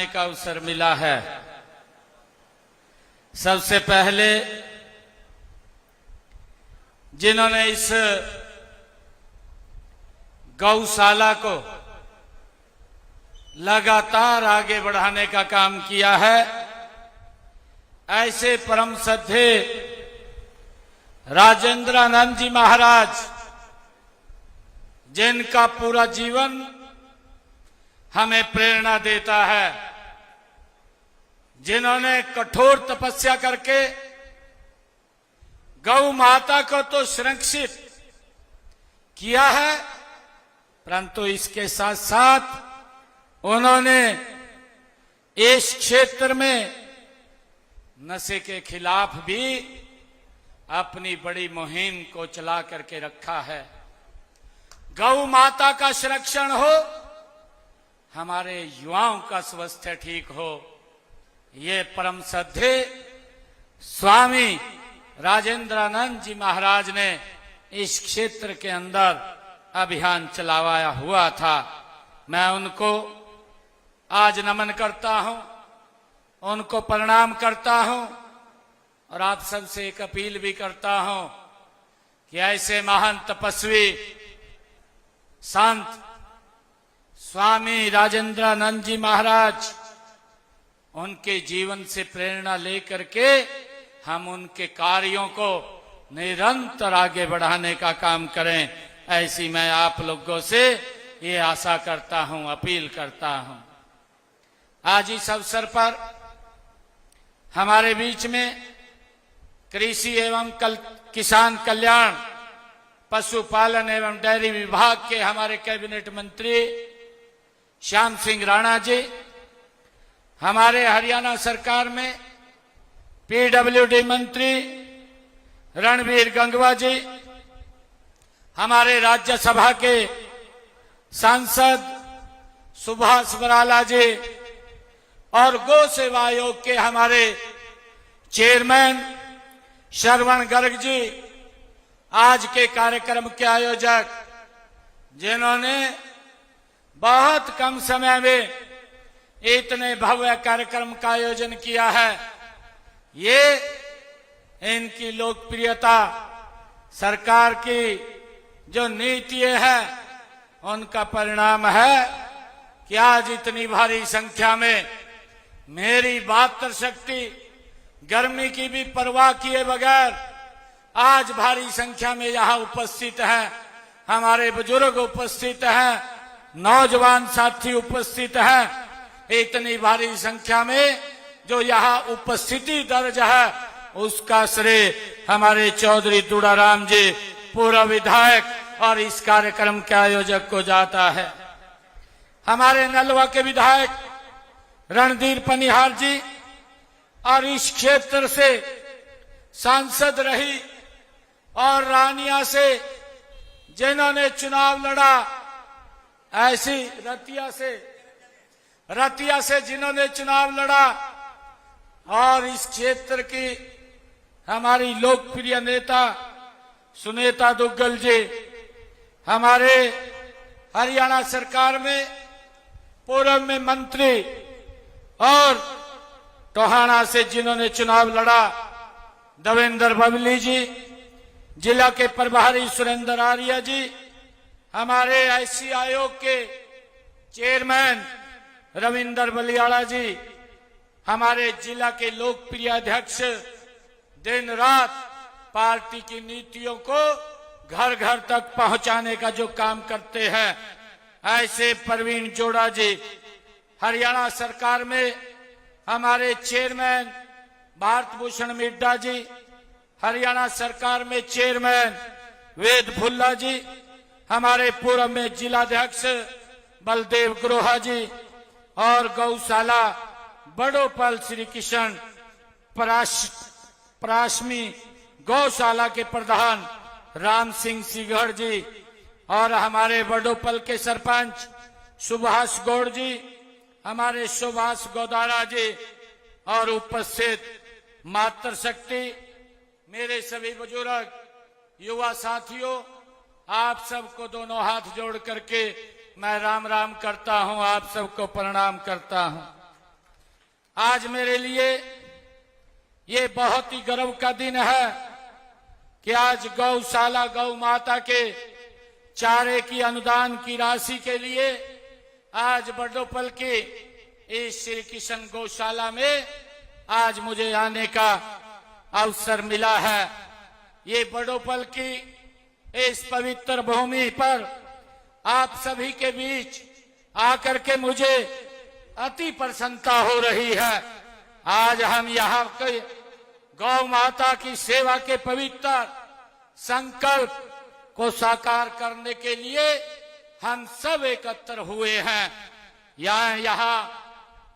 का अवसर मिला है। सबसे पहले जिन्होंने इस गौशाला को लगातार आगे बढ़ाने का काम किया है, ऐसे परम श्रद्धे राजेंद्रानंद जी महाराज, जिनका पूरा जीवन हमें प्रेरणा देता है, जिन्होंने कठोर तपस्या करके गौ माता को तो संरक्षित किया है, परंतु इसके साथ साथ उन्होंने इस क्षेत्र में नशे के खिलाफ भी अपनी बड़ी मुहिम को चला करके रखा है। गौ माता का संरक्षण हो, हमारे युवाओं का स्वास्थ्य ठीक हो, ये परम श्रद्धे स्वामी राजेंद्रानंद जी महाराज ने इस क्षेत्र के अंदर अभियान चलाया हुआ था। मैं उनको आज नमन करता हूं, उनको प्रणाम करता हूं और आप सबसे एक अपील भी करता हूं कि ऐसे महान तपस्वी संत स्वामी राजेंद्रानंद जी महाराज, उनके जीवन से प्रेरणा लेकर के हम उनके कार्यों को निरंतर आगे बढ़ाने का काम करें, ऐसी मैं आप लोगों से ये आशा करता हूं, अपील करता हूं। आज इस अवसर पर हमारे बीच में कृषि एवं किसान कल्याण, पशुपालन एवं डेयरी विभाग के हमारे कैबिनेट मंत्री श्याम सिंह राणा जी, हमारे हरियाणा सरकार में पीडब्ल्यूडी मंत्री रणबीर गंगवा जी, हमारे राज्यसभा के सांसद सुभाष बराला जी और गौ सेवा आयोग के हमारे चेयरमैन श्रवण गर्ग जी, आज के कार्यक्रम के आयोजक, जिन्होंने बहुत कम समय में इतने भव्य कार्यक्रम का आयोजन किया है, ये इनकी लोकप्रियता, सरकार की जो नीतियां हैं, उनका परिणाम है कि आज इतनी भारी संख्या में मेरी बहादुर शक्ति गर्मी की भी परवाह किए बगैर आज भारी संख्या में यहाँ उपस्थित हैं। हमारे बुजुर्ग उपस्थित हैं, नौजवान साथी उपस्थित हैं। इतनी भारी संख्या में जो यहाँ उपस्थिति दर्ज है, उसका श्रेय हमारे चौधरी दुड़ाराम जी, पूर्व विधायक और इस कार्यक्रम के आयोजक को जाता है। हमारे नलवा के विधायक रणधीर पनिहार जी और इस क्षेत्र से सांसद रही और रानिया से जिन्होंने चुनाव लड़ा, ऐसी रतिया से जिन्होंने चुनाव लड़ा, और इस क्षेत्र की हमारी लोकप्रिय नेता सुनीता दुग्गल जी, हमारे हरियाणा सरकार में पूर्व में मंत्री और टोहाना से जिन्होंने चुनाव लड़ा, देवेंद्र बबली जी, जिला के प्रभारी सुरेंद्र आर्य जी, हमारे आईसी आयोग के चेयरमैन रविंदर बलियाड़ा जी, हमारे जिला के लोकप्रिय अध्यक्ष दिन रात पार्टी की नीतियों को घर घर तक पहुंचाने का जो काम करते हैं, ऐसे प्रवीण जोड़ा जी, हरियाणा सरकार में हमारे चेयरमैन भारत भूषण मिड्डा जी, हरियाणा सरकार में चेयरमैन वेद भुल्ला जी, हमारे पूर्व में जिलाध्यक्ष बलदेव ग्रोहा जी, और गौशाला बड़ोपल श्री किशन पराशमी गौशाला के प्रधान राम सिंह सिगड़ जी, और हमारे बड़ोपल के सरपंच सुभाष गौड़ जी, हमारे सुभाष गोदारा जी, और उपस्थित मातृशक्ति, मेरे सभी बुजुर्ग, युवा साथियों, आप सबको दोनों हाथ जोड़ करके मैं राम राम करता हूं, आप सबको प्रणाम करता हूं। आज मेरे लिए ये बहुत ही गर्व का दिन है कि आज गौशाला गौ माता के चारे की अनुदान की राशि के लिए आज बड़ोपल की इस श्री कृष्ण गौशाला में आज मुझे आने का अवसर मिला है। ये बड़ोपल की इस पवित्र भूमि पर आप सभी के बीच आकर के मुझे अति प्रसन्नता हो रही है। आज हम यहाँ के गौ माता की सेवा के पवित्र संकल्प को साकार करने के लिए हम सब एकत्र हुए हैं। यहाँ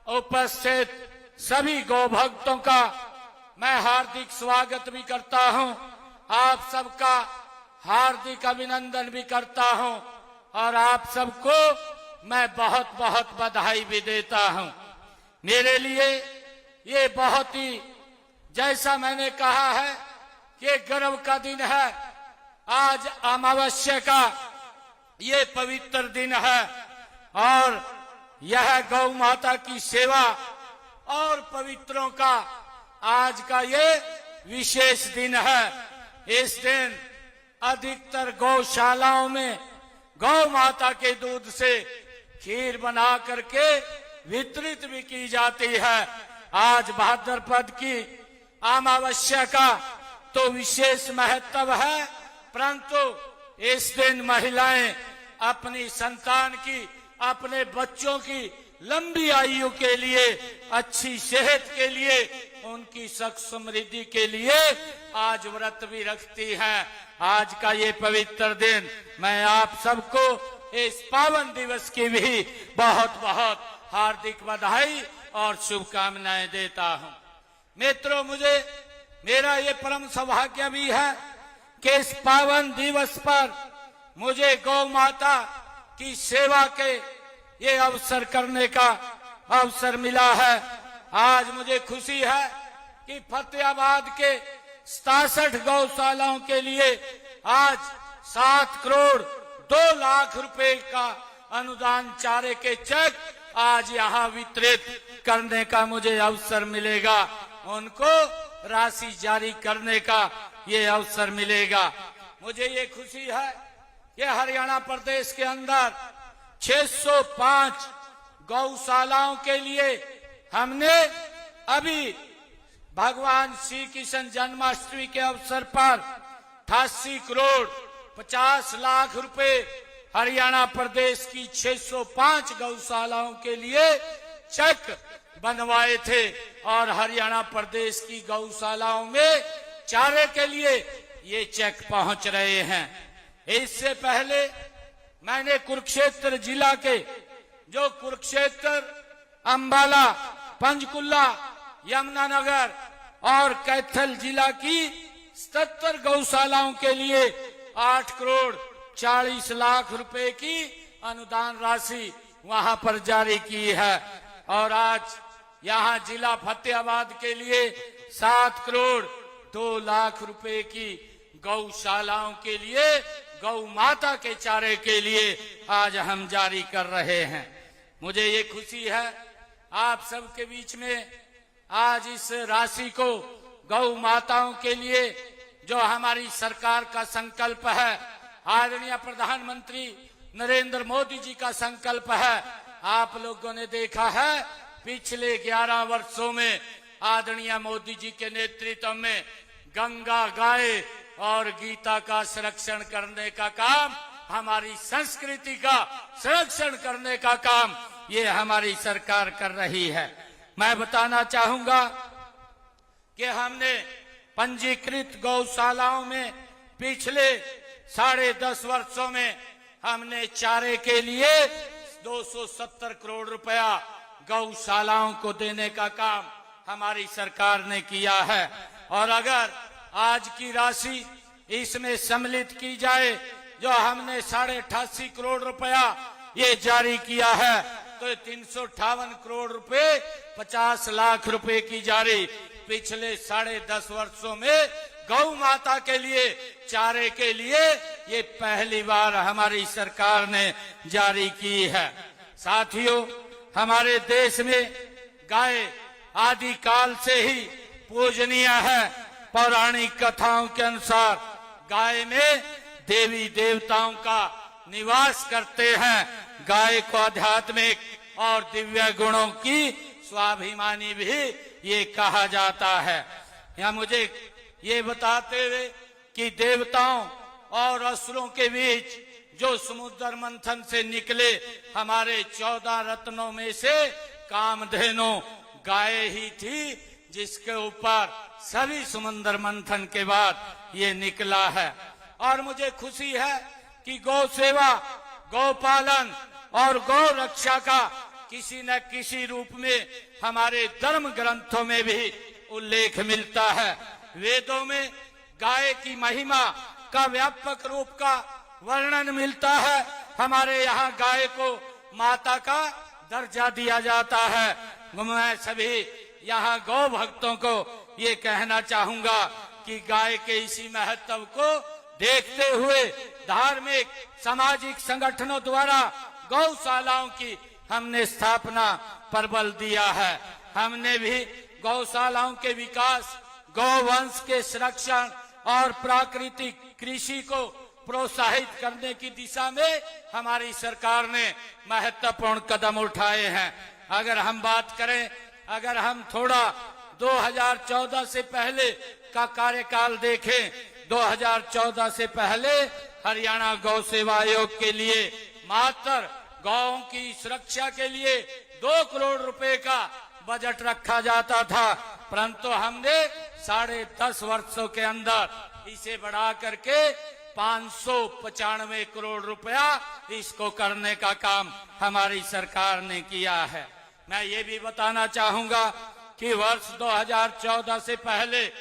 उपस्थित सभी गौ भक्तों का मैं हार्दिक स्वागत भी करता हूं, आप सबका हार्दिक अभिनंदन भी करता हूं और आप सबको मैं बहुत बहुत बधाई भी देता हूं। मेरे लिए ये बहुत ही, जैसा मैंने कहा है कि गर्व का दिन है। आज अमावस्या का ये पवित्र दिन है और यह गौ माता की सेवा और पवित्रों का आज का ये विशेष दिन है। इस दिन अधिकतर गौशालाओं में गौ माता के दूध से खीर बना करके वितरित भी की जाती है। आज भाद्रपद की अमावस्या का तो विशेष महत्व है, परंतु इस दिन महिलाएं अपनी संतान की, अपने बच्चों की लंबी आयु के लिए, अच्छी सेहत के लिए, उनकी सुख समृद्धि के लिए आज व्रत भी रखती हैं। आज का ये पवित्र दिन मैं आप सबको इस पावन दिवस की भी बहुत बहुत हार्दिक बधाई और शुभकामनाएं देता हूं। मित्रों, मेरा ये परम सौभाग्य भी है कि इस पावन दिवस पर मुझे गौ माता की सेवा के ये अवसर करने का अवसर मिला है। आज मुझे खुशी है कि फतेहाबाद के 67 गौशालाओं के लिए आज 7 करोड़ 2 लाख रुपए का अनुदान चारे के चेक आज यहाँ वितरित करने का मुझे अवसर मिलेगा, उनको राशि जारी करने का ये अवसर मिलेगा। मुझे ये खुशी है कि हरियाणा प्रदेश के अंदर 605 गौशालाओं के लिए हमने अभी भगवान श्री कृष्ण जन्माष्टमी के अवसर पर 88 करोड़ 50 लाख रुपए हरियाणा प्रदेश की 605 गौशालाओं के लिए चेक बनवाए थे और हरियाणा प्रदेश की गौशालाओं में चारे के लिए ये चेक पहुंच रहे हैं। इससे पहले मैंने कुरुक्षेत्र जिला के, जो कुरुक्षेत्र, अंबाला, पंचकुला, यमुनानगर और कैथल जिला की 77 गौशालाओं के लिए 8 करोड़ 40 लाख रुपए की अनुदान राशि वहां पर जारी की है और आज यहाँ जिला फतेहाबाद के लिए 7 करोड़ 2 लाख रुपए की गौशालाओं के लिए, गौ माता के चारे के लिए आज हम जारी कर रहे हैं। मुझे ये खुशी है आप सबके बीच में आज इस राशि को गौ माताओं के लिए, जो हमारी सरकार का संकल्प है, आदरणीय प्रधानमंत्री नरेंद्र मोदी जी का संकल्प है। आप लोगों ने देखा है पिछले 11 वर्षों में आदरणीय मोदी जी के नेतृत्व में गंगा, गाय और गीता का संरक्षण करने का काम, हमारी संस्कृति का संरक्षण करने का काम ये हमारी सरकार कर रही है। मैं बताना चाहूंगा कि हमने पंजीकृत गौशालाओं में पिछले 10.5 वर्षों में हमने चारे के लिए 270 करोड़ रुपया गौशालाओं को देने का काम हमारी सरकार ने किया है और अगर आज की राशि इसमें सम्मिलित की जाए, जो हमने 88.5 करोड़ रुपया ये जारी किया है, तो 358 करोड़ रुपए 50 लाख रुपए की जारी पिछले 10.5 वर्षों में गौ माता के लिए, चारे के लिए ये पहली बार हमारी सरकार ने जारी की है। साथियों, हमारे देश में गाय आदि काल से ही पूजनीय है। पौराणिक कथाओं के अनुसार गाय में देवी देवताओं का निवास करते हैं। गाय को आध्यात्मिक और दिव्य गुणों की स्वाभिमानी भी ये कहा जाता है। यहाँ मुझे ये बताते हुए कि देवताओं और असुरों के बीच जो समुद्र मंथन से निकले हमारे 14 रत्नों में से कामधेनु गाय ही थी, जिसके ऊपर सभी समुद्र मंथन के बाद ये निकला है। और मुझे खुशी है कि गौ सेवा, गौ पालन और गौ रक्षा का किसी न किसी रूप में हमारे धर्म ग्रंथों में भी उल्लेख मिलता है। वेदों में गाय की महिमा का व्यापक रूप का वर्णन मिलता है। हमारे यहाँ गाय को माता का दर्जा दिया जाता है। मैं सभी यहाँ गौ भक्तों को ये कहना चाहूंगा कि गाय के इसी महत्व को देखते हुए धार्मिक सामाजिक संगठनों द्वारा गौशालाओं की हमने स्थापना पर बल दिया है। हमने भी गौशालाओं के विकास, गौवंश के संरक्षण और प्राकृतिक कृषि को प्रोत्साहित करने की दिशा में हमारी सरकार ने महत्वपूर्ण कदम उठाए हैं। अगर हम बात करें, अगर हम थोड़ा 2014 से पहले का कार्यकाल देखें, 2014 से पहले हरियाणा गौ सेवा आयोग के लिए मात्र गौओं की सुरक्षा के लिए 2 करोड़ रुपए का बजट रखा जाता था, परंतु हमने 10.5 वर्षों के अंदर इसे बढ़ा करके 595 करोड़ रुपया इसको करने का काम हमारी सरकार ने किया है। मैं ये भी बताना चाहूंगा कि वर्ष 2014 से पहले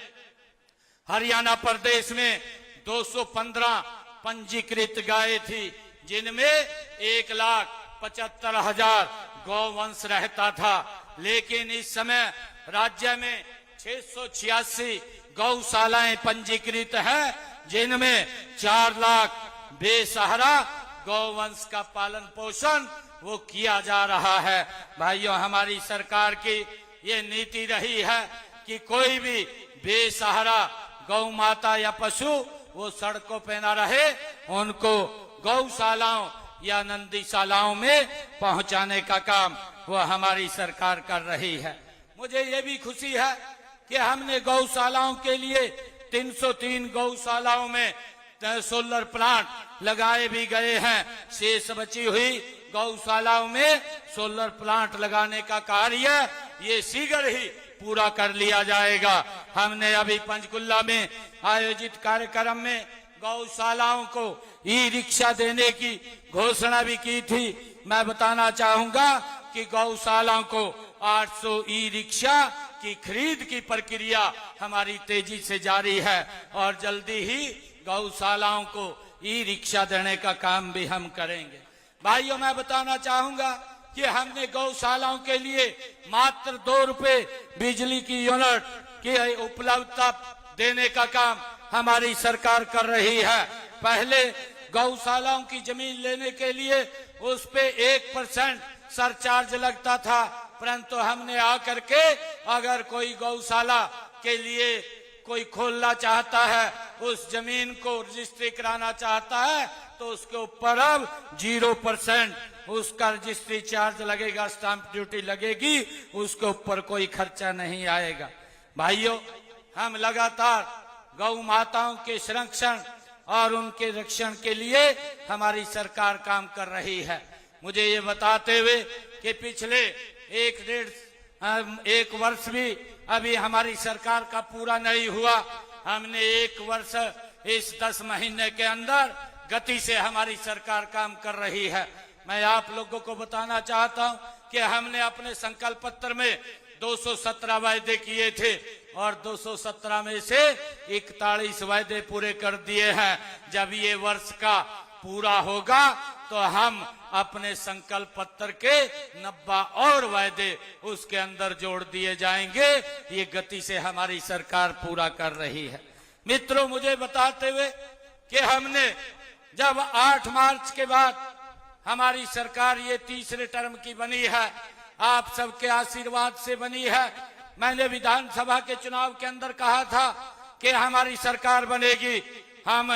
हरियाणा प्रदेश में 215 पंजीकृत गाय थी, जिनमें 1,75,000 गौवंश रहता था। लेकिन इस समय राज्य में 686 गौशालाएं पंजीकृत हैं, जिनमें 4 लाख बेसहारा गौवंश का पालन पोषण वो किया जा रहा है। भाइयों, हमारी सरकार की ये नीति रही है कि कोई भी बेसहारा गौ माता या पशु वो सड़कों पे न रहे, उनको गौशालाओं या नंदीशालाओं में पहुंचाने का काम वो हमारी सरकार कर रही है। मुझे ये भी खुशी है कि हमने गौशालाओं के लिए 303 गौशालाओं में सोलर प्लांट लगाए भी गए हैं। शेष बची हुई गौशालाओं में सोलर प्लांट लगाने का कार्य ये शीघ्र ही पूरा कर लिया जाएगा। हमने अभी पंचकुला में आयोजित कार्यक्रम में गौशालाओं को ई रिक्शा देने की घोषणा भी की थी। मैं बताना चाहूंगा कि गौशालाओं को 800 ई रिक्शा की खरीद की प्रक्रिया हमारी तेजी से जारी है और जल्दी ही गौशालाओं को ई रिक्शा देने का काम भी हम करेंगे। भाइयों, मैं बताना चाहूंगा कि हमने गौशालाओं के लिए मात्र 2 रुपए बिजली की यूनिट की उपलब्धता देने का काम हमारी सरकार कर रही है। पहले गौशालाओं की जमीन लेने के लिए उस पे 1% सरचार्ज लगता था, परंतु हमने आकर के अगर कोई गौशाला के लिए कोई खोलना चाहता है, उस जमीन को रजिस्ट्री कराना चाहता है, तो उसके ऊपर अब 0% उसका रजिस्ट्री चार्ज लगेगा, स्टाम्प ड्यूटी लगेगी, उसके ऊपर कोई खर्चा नहीं आएगा। भाइयों, हम लगातार गौ माताओं के संरक्षण और उनके रक्षण के लिए हमारी सरकार काम कर रही है। मुझे ये बताते हुए कि पिछले 1 वर्ष भी अभी हमारी सरकार का पूरा नहीं हुआ, हमने 1 वर्ष इस 10 महीने के अंदर गति से हमारी सरकार काम कर रही है। मैं आप लोगों को बताना चाहता हूं कि हमने अपने संकल्प पत्र में 217 वायदे किए थे और 217 में से 41 वायदे पूरे कर दिए हैं। जब ये वर्ष का पूरा होगा तो हम अपने संकल्प पत्र के 90 और वायदे उसके अंदर जोड़ दिए जाएंगे। ये गति से हमारी सरकार पूरा कर रही है। मित्रों, मुझे बताते हुए कि हमने जब 8 मार्च के बाद हमारी सरकार ये तीसरे टर्म की बनी है, आप सबके आशीर्वाद से बनी है, मैंने विधानसभा के चुनाव के अंदर कहा था कि हमारी सरकार बनेगी, हम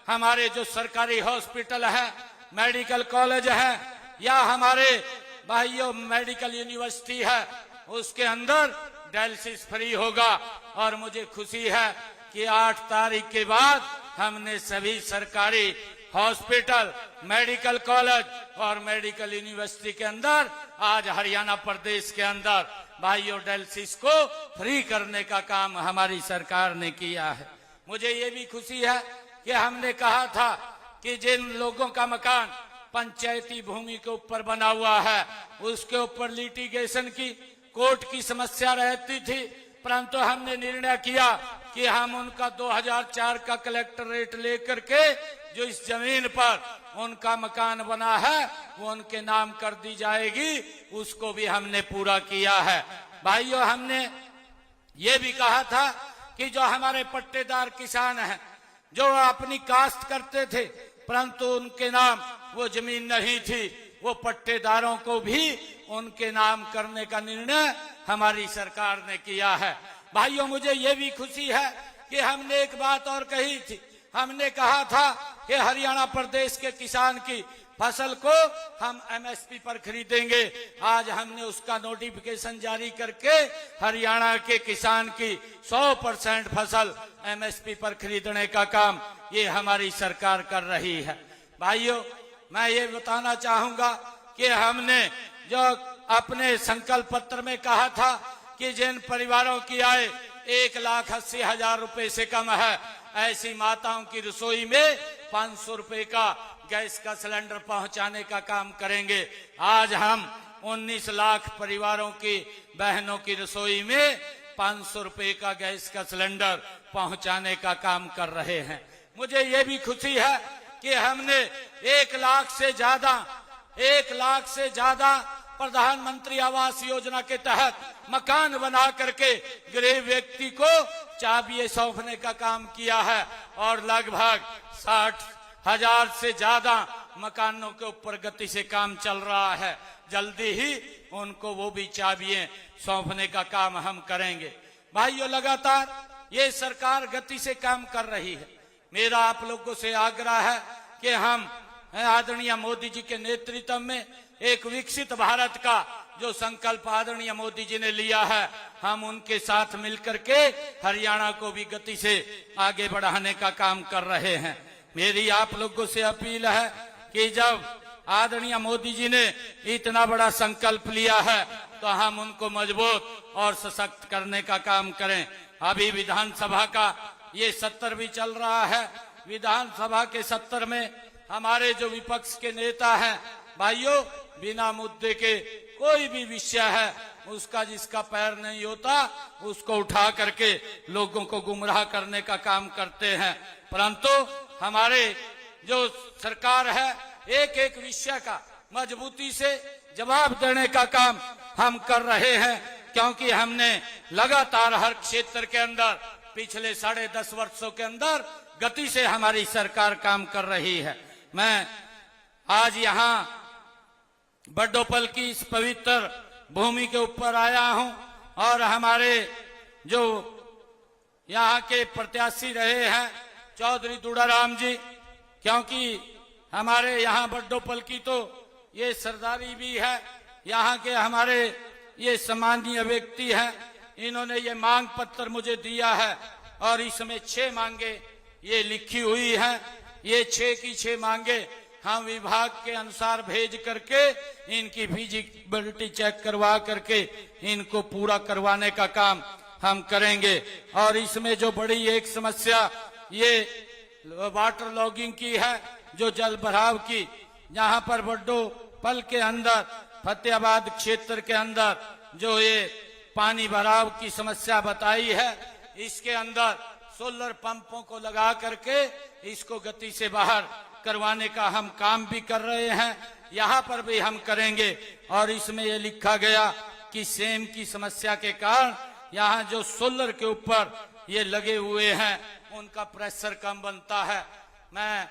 हमारे जो सरकारी हॉस्पिटल है, मेडिकल कॉलेज है या हमारे भाइयों मेडिकल यूनिवर्सिटी है, उसके अंदर डायलिसिस फ्री होगा। और मुझे खुशी है कि 8 तारीख के बाद हमने सभी सरकारी हॉस्पिटल, मेडिकल कॉलेज और मेडिकल यूनिवर्सिटी के अंदर आज हरियाणा प्रदेश के अंदर भाइयों डायलिसिस को फ्री करने का काम हमारी सरकार ने किया है। मुझे ये भी खुशी है कि हमने कहा था कि जिन लोगों का मकान पंचायती भूमि के ऊपर बना हुआ है, उसके ऊपर लिटिगेशन की कोर्ट की समस्या रहती थी, परंतु हमने निर्णय किया कि हम उनका 2004 का कलेक्टर रेट लेकर के जो इस जमीन पर उनका मकान बना है वो उनके नाम कर दी जाएगी, उसको भी हमने पूरा किया है। भाइयों, हमने ये भी कहा था कि जो हमारे पट्टेदार किसान हैं, जो अपनी काश्त करते थे परंतु उनके नाम वो जमीन नहीं थी, वो पट्टेदारों को भी उनके नाम करने का निर्णय हमारी सरकार ने किया है। भाइयों, मुझे ये भी खुशी है कि हमने एक बात और कही थी, हमने कहा था कि हरियाणा प्रदेश के किसान की फसल को हम एमएसपी पर खरीदेंगे। आज हमने उसका नोटिफिकेशन जारी करके हरियाणा के किसान की 100% फसल एमएसपी पर खरीदने का काम ये हमारी सरकार कर रही है। भाइयों, मैं ये बताना चाहूंगा कि हमने जो अपने संकल्प पत्र में कहा था कि जिन परिवारों की आय 1,80,000 रुपए से कम है, ऐसी माताओं की रसोई में 500 रुपए का गैस का सिलेंडर पहुंचाने का काम करेंगे। आज हम 19 लाख परिवारों की बहनों की रसोई में 500 रुपए का गैस का सिलेंडर पहुंचाने का काम कर रहे हैं। मुझे ये भी खुशी है कि हमने 1 लाख से ज्यादा प्रधानमंत्री आवास योजना के तहत मकान बना करके गरीब व्यक्ति को चाबियां सौंपने का काम किया है और लगभग 60,000 से ज्यादा मकानों के ऊपर गति से काम चल रहा है। जल्दी ही उनको वो भी चाबियां सौंपने का काम हम करेंगे। भाइयों, लगातार ये सरकार गति से काम कर रही है। मेरा आप लोगों से आग्रह है कि हम आदरणीय मोदी जी के नेतृत्व में एक विकसित भारत का जो संकल्प आदरणीय मोदी जी ने लिया है, हम उनके साथ मिलकर के हरियाणा को भी गति से आगे बढ़ाने का काम कर रहे हैं। मेरी आप लोगों से अपील है कि जब आदरणीय मोदी जी ने इतना बड़ा संकल्प लिया है तो हम उनको मजबूत और सशक्त करने का काम करें। अभी विधानसभा का ये सत्र भी चल रहा है। विधानसभा के सत्र में हमारे जो विपक्ष के नेता हैं, भाइयों, बिना मुद्दे के कोई भी विषय है उसका जिसका पैर नहीं होता उसको उठा करके लोगों को गुमराह करने का काम करते हैं। परंतु हमारे जो सरकार है एक एक विषय का मजबूती से जवाब देने का काम हम कर रहे हैं, क्योंकि हमने लगातार हर क्षेत्र के अंदर पिछले 10.5 वर्षों के अंदर गति से हमारी सरकार काम कर रही है। मैं आज यहाँ बड्डोपल की इस पवित्र भूमि के ऊपर आया हूं और हमारे जो यहाँ के प्रत्याशी रहे हैं चौधरी दुड़ाराम जी, क्योंकि हमारे यहाँ बड्डोपल की तो ये सरदारी भी है, यहाँ के हमारे ये सम्मानीय व्यक्ति हैं। इन्होंने ये मांग पत्र मुझे दिया है और इसमें 6 मांगे ये लिखी हुई हैं। ये 6 की 6 मांगे हम विभाग के अनुसार भेज करके इनकी फिजिबिलिटी चेक करवा करके इनको पूरा करवाने का काम हम करेंगे। और इसमें जो बड़ी एक समस्या ये वाटर लॉगिंग की है, जो जल भराव की, यहाँ पर बड्डोपल के अंदर फतेहाबाद क्षेत्र के अंदर जो ये पानी भराव की समस्या बताई है, इसके अंदर सोलर पंपों को लगा करके इसको गति से बाहर करवाने का हम काम भी कर रहे हैं। यहाँ पर भी हम करेंगे। और इसमें ये लिखा गया कि सेम की समस्या के कारण यहाँ जो सोलर के ऊपर ये लगे हुए हैं उनका प्रेशर कम बनता है। मैं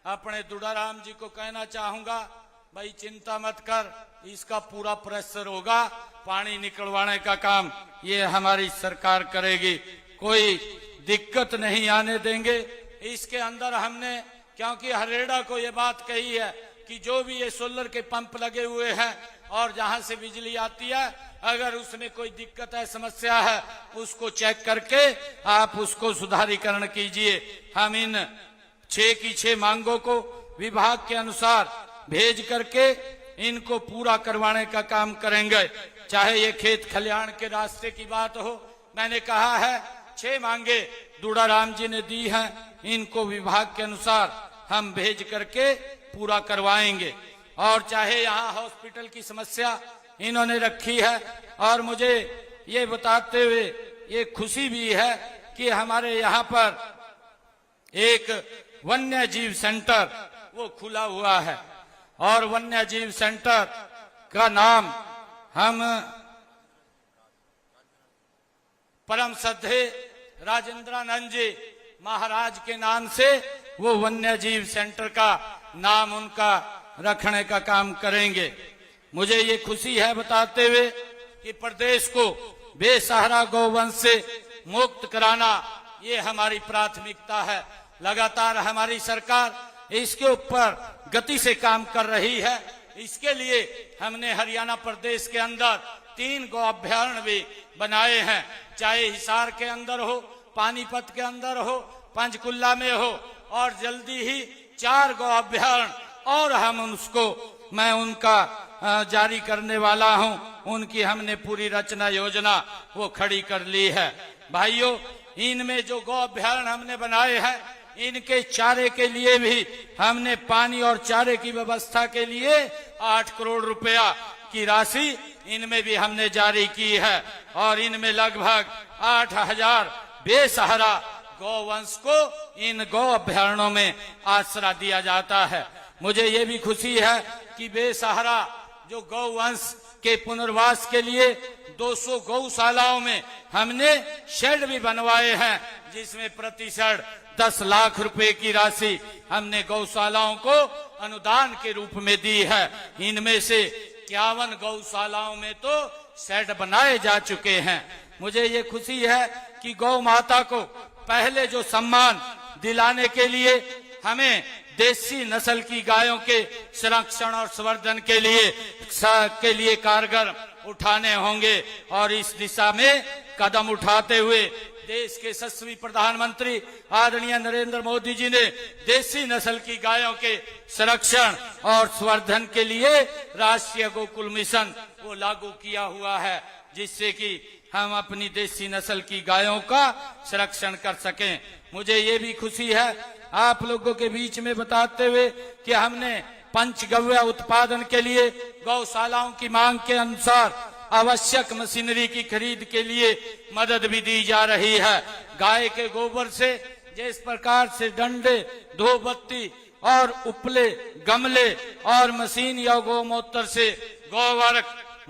अपने दुड़ाराम जी को कहना चाहूंगा, भाई चिंता मत कर, इसका पूरा प्रेशर होगा, पानी निकलवाने का काम ये हमारी सरकार करेगी, कोई दिक्कत नहीं आने देंगे। इसके अंदर हमने, क्योंकि हरेड़ा को ये बात कही है कि जो भी ये सोलर के पंप लगे हुए हैं और जहां से बिजली आती है, अगर उसमें कोई दिक्कत है, समस्या है, उसको चेक करके आप उसको सुधारीकरण कीजिए। हम इन 6 की 6 मांगों को विभाग के अनुसार भेज करके इनको पूरा करवाने का काम करेंगे। चाहे ये खेत खलिहान के रास्ते की बात हो, मैंने कहा है 6 मांगे दूड़ाराम जी ने दी हैं, इनको विभाग के अनुसार हम भेज करके पूरा करवाएंगे। और चाहे यहाँ हॉस्पिटल की समस्या इन्होंने रखी है, और मुझे ये बताते हुए ये खुशी भी है कि हमारे यहाँ पर एक वन्य जीव सेंटर वो खुला हुआ है, और वन्य जीव सेंटर का नाम हम परम श्रद्धेय राजेंद्रानंद जी महाराज के नाम से वो वन्य जीव सेंटर का नाम उनका रखने का काम करेंगे। मुझे ये खुशी है बताते हुए कि प्रदेश को बेसहारा गौवंश से मुक्त कराना ये हमारी प्राथमिकता है। लगातार हमारी सरकार इसके ऊपर गति से काम कर रही है। इसके लिए हमने हरियाणा प्रदेश के अंदर 3 गौ अभ्यारण्य भी बनाए हैं, चाहे हिसार के अंदर हो, पानीपत के अंदर हो, पंचकुला में हो, और जल्दी ही 4 गौ अभ्यारण्य और हम मैं उनका जारी करने वाला हूं। उनकी हमने पूरी रचना योजना वो खड़ी कर ली है। भाइयों, इनमें जो गौ अभ्यारण्य हमने बनाए हैं, इनके चारे के लिए भी हमने पानी और चारे की व्यवस्था के लिए 8 करोड़ रुपया की राशि इनमें भी हमने जारी की है, और इनमें लगभग 8000 बेसहारा गौवंश को इन गौ अभ्यारण्यों में आसरा दिया जाता है। मुझे ये भी खुशी है कि बेसहारा जो गौवंश के पुनर्वास के लिए 200 गौशालाओं में हमने शेड भी बनवाए हैं, जिसमें प्रति शेड 10 लाख रुपए की राशि हमने गौशालाओं को अनुदान के रूप में दी है। इनमें से 51 गौशालाओं में तो शेड बनाए जा चुके हैं। मुझे ये खुशी है कि गौ माता को पहले जो सम्मान दिलाने के लिए हमें देसी नस्ल की गायों के संरक्षण और संवर्धन के लिए कारगर उठाने होंगे, और इस दिशा में कदम उठाते हुए देश के यशस्वी प्रधानमंत्री आदरणीय नरेंद्र मोदी जी ने देसी नस्ल की गायों के संरक्षण और संवर्धन के लिए राष्ट्रीय गोकुल मिशन वो लागू किया हुआ है, जिससे कि हम अपनी देसी नस्ल की गायों का संरक्षण कर सकें। मुझे ये भी खुशी है आप लोगों के बीच में बताते हुए कि हमने पंचगव्य उत्पादन के लिए गौशालाओं की मांग के अनुसार आवश्यक मशीनरी की खरीद के लिए मदद भी दी जा रही है। गाय के गोबर से जिस प्रकार से डंडे, धोबत्ती और उपले, गमले और मशीन या गौमूत्र से गोवर्क,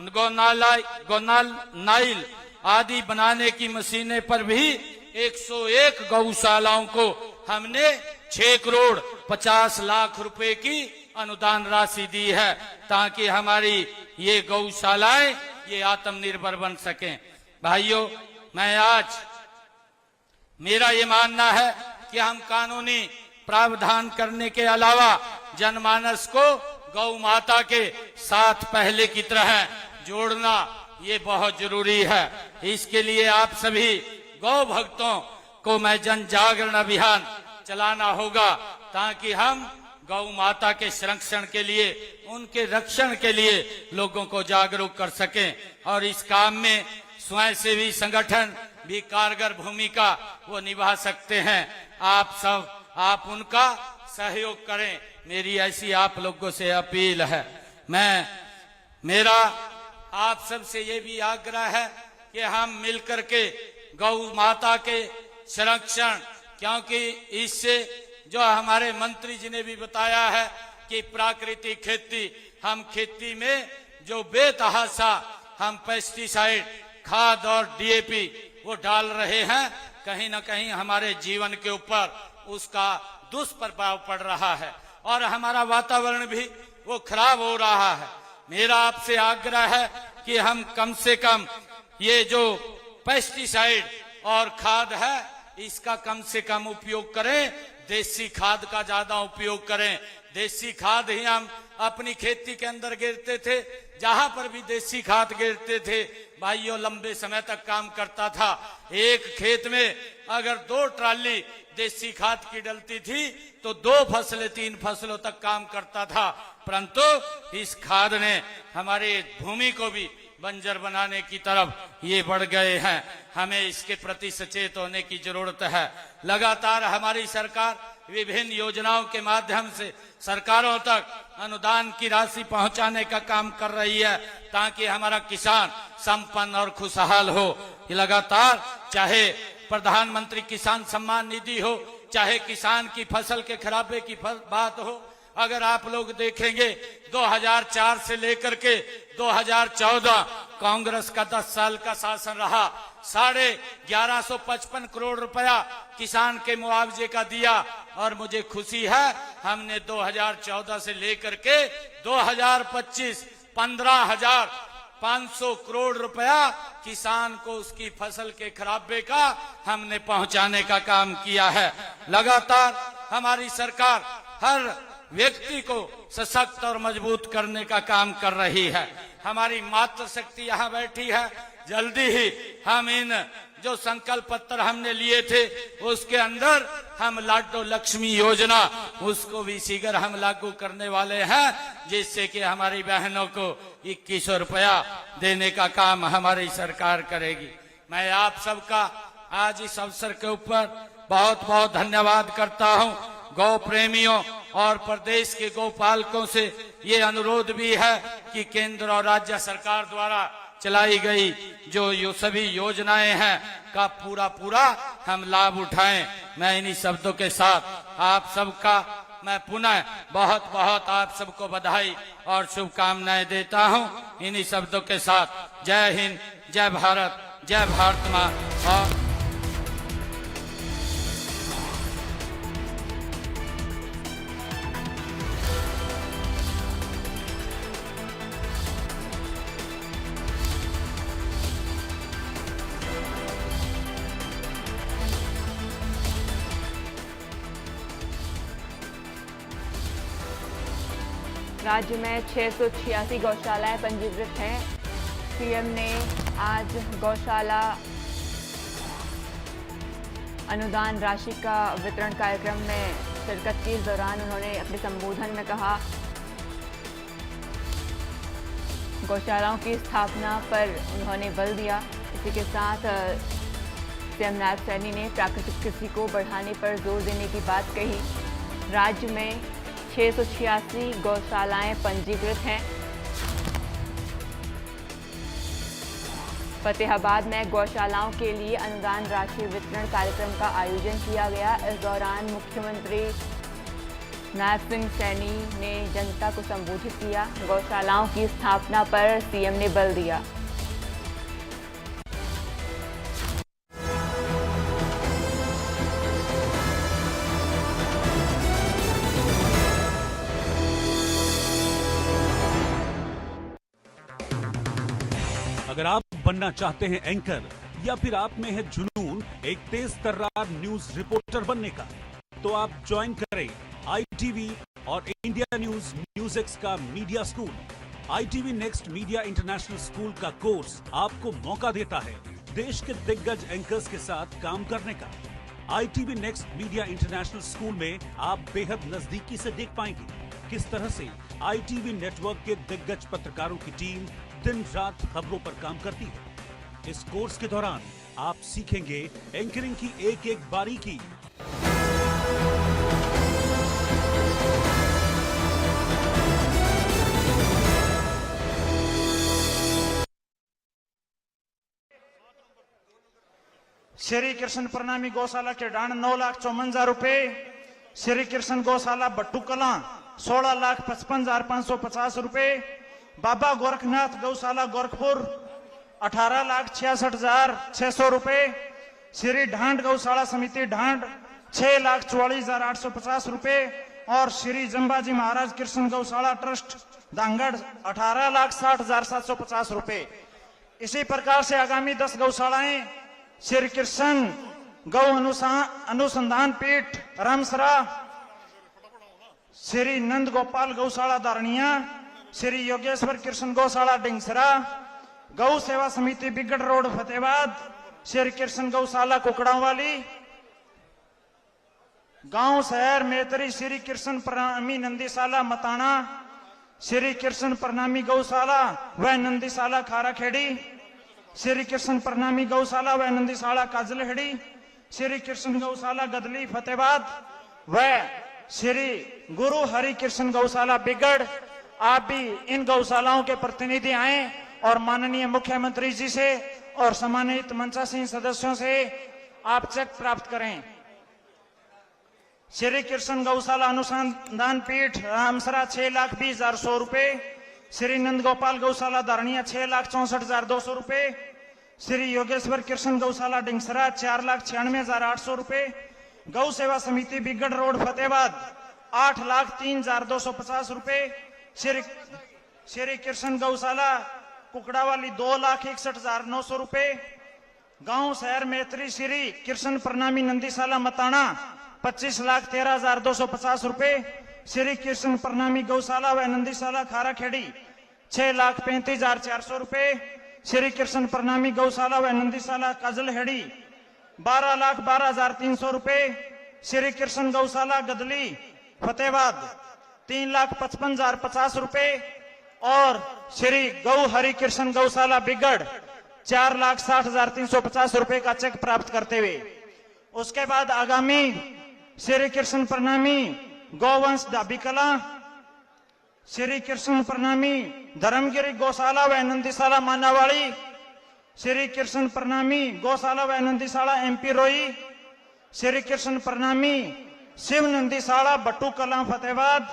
गोनाइल आदि बनाने की मशीनें पर भी 101 गौशालाओं को हमने 6 करोड़ 50 लाख रुपए की अनुदान राशि दी है, ताकि हमारी ये गौशालाएं ये आत्मनिर्भर बन सकें। भाइयों, मेरा ये मानना है कि हम कानूनी प्रावधान करने के अलावा जनमानस को गौ माता के साथ पहले की तरह जोड़ना ये बहुत जरूरी है। इसके लिए आप सभी गौ भक्तों को मैं जन जागरण अभियान चलाना होगा, ताकि हम गौ माता के संरक्षण के लिए, उनके रक्षण के लिए लोगों को जागरूक कर सकें, और इस काम में स्वयंसेवी संगठन भी कारगर भूमिका वो निभा सकते हैं। आप उनका सहयोग करें, मेरी ऐसी आप लोगों से अपील है। मेरा आप सबसे ये भी आग्रह है कि हम मिलकर के गौ माता के संरक्षण, क्योंकि इससे जो हमारे मंत्री जी ने भी बताया है कि प्राकृतिक खेती, हम खेती में जो बेतहाशा हम पेस्टिसाइड, खाद और डीएपी वो डाल रहे हैं, कहीं ना कहीं हमारे जीवन के ऊपर उसका दुष्प्रभाव पड़ रहा है, और हमारा वातावरण भी वो खराब हो रहा है। मेरा आपसे आग्रह है कि हम कम से कम ये जो पेस्टिसाइड और खाद है, इसका कम से कम उपयोग करें, देसी खाद का ज्यादा उपयोग करें। देसी खाद ही हम अपनी खेती के अंदर गिरते थे, जहां पर भी देसी खाद गिरते थे भाइयों लंबे समय तक काम करता था। एक खेत में अगर 2 ट्राली देसी खाद की डलती थी तो 2 फसलें 3 फसलों तक काम करता था। परंतु इस खाद ने हमारे भूमि को भी बंजर बनाने की तरफ ये बढ़ गए हैं। हमें इसके प्रति सचेत होने की जरूरत है। लगातार हमारी सरकार विभिन्न योजनाओं के माध्यम से सरकारों तक अनुदान की राशि पहुंचाने का काम कर रही है, ताकि हमारा किसान संपन्न और खुशहाल हो। लगातार चाहे प्रधानमंत्री किसान सम्मान निधि हो, चाहे किसान की फसल के खराबे की बात हो, अगर आप लोग देखेंगे 2004 से लेकर के 2014 कांग्रेस का 10 साल का शासन रहा, 1155 करोड़ रुपया किसान के मुआवजे का दिया। और मुझे खुशी है हमने 2014 से लेकर के 2025 15,500 करोड़ रुपया किसान को उसकी फसल के खराबे का हमने पहुंचाने का काम किया है। लगातार हमारी सरकार हर व्यक्ति को सशक्त और मजबूत करने का काम कर रही है। हमारी मातृशक्ति यहाँ बैठी है। जल्दी ही हम इन जो संकल्प पत्र हमने लिए थे उसके अंदर हम लाडो लक्ष्मी योजना उसको भी शीघ्र हम लागू करने वाले हैं, जिससे कि हमारी बहनों को 2100 रुपया देने का काम हमारी सरकार करेगी। मैं आप सबका आज इस अवसर के ऊपर बहुत बहुत धन्यवाद करता हूं। गौ प्रेमियों और प्रदेश के गौपालकों से ये अनुरोध भी है कि केंद्र और राज्य सरकार द्वारा चलाई गई जो सभी योजनाएं हैं का पूरा हम लाभ उठाएं। मैं इन्हीं शब्दों के साथ आप सबका मैं पुनः बहुत बहुत आप सबको बधाई और शुभकामनाएं देता हूं। इन्हीं शब्दों के साथ जय हिंद, जय भारत, जय भारत माँ। और राज्य में 686 गौशालाएं पंजीकृत हैं। सीएम ने आज गौशाला अनुदान राशि का वितरण कार्यक्रम में शिरकत की। इस दौरान उन्होंने अपने संबोधन में कहा, गौशालाओं की स्थापना पर उन्होंने बल दिया। इसी के साथ सीएम नायब सैनी ने प्राकृतिक कृषि को बढ़ाने पर जोर देने की बात कही। राज्य में 686 गौशालाएं पंजीकृत हैं। फतेहाबाद में गौशालाओं के लिए अनुदान राशि वितरण कार्यक्रम का आयोजन किया गया। इस दौरान मुख्यमंत्री नायब सिंह सैनी ने जनता को संबोधित किया। गौशालाओं की स्थापना पर सीएम ने बल दिया। अगर आप बनना चाहते हैं एंकर या फिर आप में है जुनून एक तेज तर्रार न्यूज रिपोर्टर बनने का, तो आप ज्वाइन करें ITV और इंडिया न्यूज एक्स का media school. ITV next media international school का कोर्स आपको मौका देता है देश के दिग्गज एंकर्स के साथ काम करने का। ITV next media international school में आप बेहद नजदीकी से देख पाएंगे किस तरह से ITV नेटवर्क के दिग्गज पत्रकारों की टीम दिन रात खबरों पर काम करती है। इस कोर्स के दौरान आप सीखेंगे एंकरिंग की एक एक बारीकी, श्री कृष्ण प्रणामी गौशाला के डांड 9,54,000 रुपए। श्री कृष्ण गौशाला बट्टू कला 16,55,550 रुपए। बाबा गोरखनाथ गौशाला गोरखपुर 18,66,600 रुपए। श्री ढांड गौशाला समिति ढांड 6,44,850 रुपए और श्री जंबाजी महाराज कृष्ण गौशाला ट्रस्ट दांगड़ 18,60,750 रुपए। इसी प्रकार से आगामी 10 गौशालाएं श्री कृष्ण गौ अनुसंधान पीठ रामसरा, श्री नंद गोपाल गौशाला दारणिया, श्री योगेश्वर कृष्ण गौशाला डिंगसरा, गौ सेवा समिति बिगड़ रोड फतेहाबाद, श्री कृष्ण गौशाला कुकड़ावाली, गांव शहर मेतरी श्री कृष्ण प्रणामी नंदीशाला मताना, श्री कृष्ण प्रणामी गौशाला व नंदीशाला खाराखेड़ी, श्री कृष्ण प्रणामी गौशाला व नंदीशाला काजलहेड़ी, श्री कृष्ण गौशाला गदली फतेहाबाद व श्री गुरु हरि कृष्ण गौशाला बिगड़। आप भी इन गौशालाओं के प्रतिनिधि आए और माननीय मुख्यमंत्री जी से और सम्मानित मंचासीन सदस्यों से आप चेक प्राप्त करें। श्री कृष्ण गौशाला अनुसंधान पीठ रामसरा 6,20,100 रुपए, श्री नंद गोपाल गौशाला दारणिया 6,64,200 रुपए, श्री योगेश्वर कृष्ण गौशाला डिंगसरा 4,96,800 रुपए, गौ सेवा समिति बिगड़ रोड फतेहाबाद 8,03,250 रुपए, श्री कृष्ण गौशाला कुकड़ावाली 2,61,900 रुपए, गांव शहर मेत्री श्री कृष्ण प्रणामी नंदीशाला मताना 25,13,250 रुपए, श्री कृष्ण प्रणामी गौशाला व नंदीशाला खाराखेड़ी 6,35,400 रुपए, श्री कृष्ण प्रणामी गौशाला व नंदीशाला काजलहेड़ी 12,12,300 रुपए, श्री कृष्ण गौशाला गदली फतेहाबाद 3,55,050 रुपए और श्री गौ हरि कृष्ण गौशाला बिगड़ 4,60,350 रुपए का चेक प्राप्त करते हुए उसके बाद आगामी श्री कृष्ण प्रणामी गौवंश डाबीकला, श्री कृष्ण प्रणामी धर्मगिरी गौशाला व नंदीशाला मानावाड़ी, श्री कृष्ण प्रणामी गौशाला व नंदीशाला MP रोई, श्री कृष्ण प्रणामी शिव नंदीशाला बट्टू कला फतेहाबाद,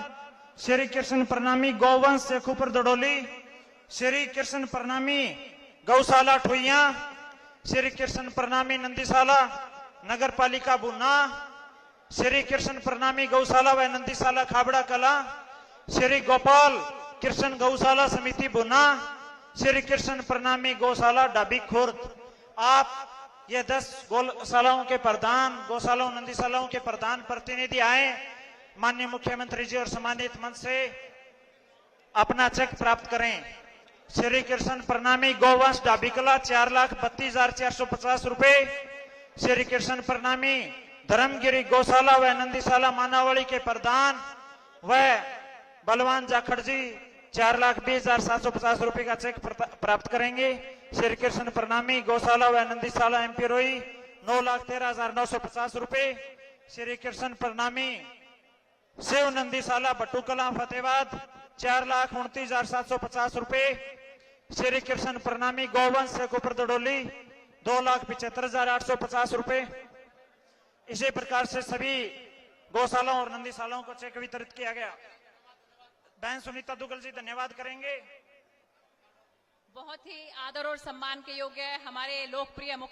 श्री कृष्ण प्रणामी गौवंश शेखुपुर दड़ोली, श्री कृष्ण प्रणामी गौशाला ठुइया, श्री कृष्ण प्रणामी नंदीशाला नगर पालिका बुना, श्री कृष्ण प्रणामी गौशाला व नंदीशाला खाबड़ा कला, श्री गोपाल कृष्ण गौशाला समिति बुना, श्री कृष्ण प्रणामी गौशाला डाबी खुर्द। आप ये 10 गौशालाओं के प्रधान, गौशालाओं नंदीशालाओं के प्रधान प्रतिनिधि आए, माननीय मुख्यमंत्री जी और सम्मानित मंच से अपना चेक प्राप्त करें। श्री कृष्ण प्रणामी गौवंश डाबीकला 4,32,450 रुपए, श्री कृष्ण प्रणामी धर्मगिरी गौशाला व नंदीशाला मानावली के प्रधान व बलवान जाखड़ जी 4,20,750 रुपए का चेक प्राप्त करेंगे। श्री कृष्ण प्रणामी गौशाला व नंदीशाला MP रोई 9,13,950 रुपए, श्री कृष्ण प्रणामी शिव नंदीशाला बट्टूकला फतेहाबाद 4,29,750 रुपए, श्री कृष्ण प्रणामी गौवंश शेखुपुर दड़ोली 2,75,850 रुपए। इसी प्रकार से सभी गौशालाओं और नंदीशालाओं को चेक वितरित किया गया। बहन सुनीता दुग्गल जी धन्यवाद करेंगे। बहुत ही आदर और सम्मान के योग्य हमारे लोकप्रिय